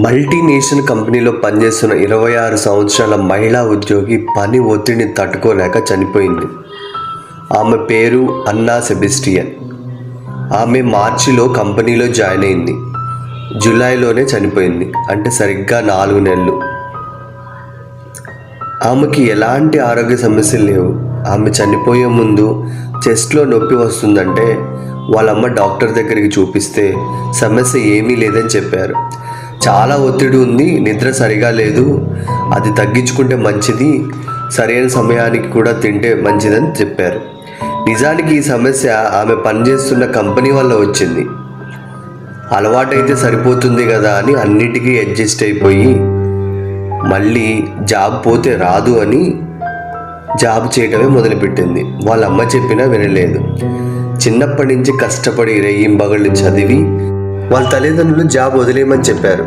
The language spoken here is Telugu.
మల్టీనేషనల్ కంపెనీలో పనిచేస్తున్న 26 సంవత్సరాల మహిళా ఉద్యోగి పని ఒత్తిడిని తట్టుకోలేక చనిపోయింది. ఆమె పేరు అన్నా సెబెస్టియన్. ఆమె మార్చిలో కంపెనీలో జాయిన్ అయింది. జూలైలోనే చనిపోయింది. అంటే సరిగ్గా 4 నెలలు. ఆమెకి ఎలాంటి ఆరోగ్య సమస్యలు లేవు. ఆమె చనిపోయే ముందు చెస్ట్లో నొప్పి వస్తుందంటే వాళ్ళమ్మ డాక్టర్ దగ్గరికి చూపిస్తే సమస్య ఏమీ లేదని చెప్పారు. చాలా ఒత్తిడి ఉంది, నిద్ర సరిగా లేదు, అది తగ్గించుకుంటే మంచిది, సరైన సమయానికి కూడా తింటే మంచిదని చెప్పారు. నిజానికి ఈ సమస్య ఆమె పనిచేస్తున్న కంపెనీ వల్ల వచ్చింది. అలవాటైతే సరిపోతుంది కదా అని అన్నిటికీ అడ్జస్ట్ అయిపోయి మళ్ళీ జాబ్ పోతే రాదు అని జాబ్ చేయటమే మొదలుపెట్టింది. వాళ్ళ అమ్మ చెప్పినా వినలేదు. చిన్నప్పటి నుంచి కష్టపడి రెయ్యింబగళ్ళు చదివి వాళ్ళ తల్లిదండ్రులు జాబ్ వదిలేయమని చెప్పారు.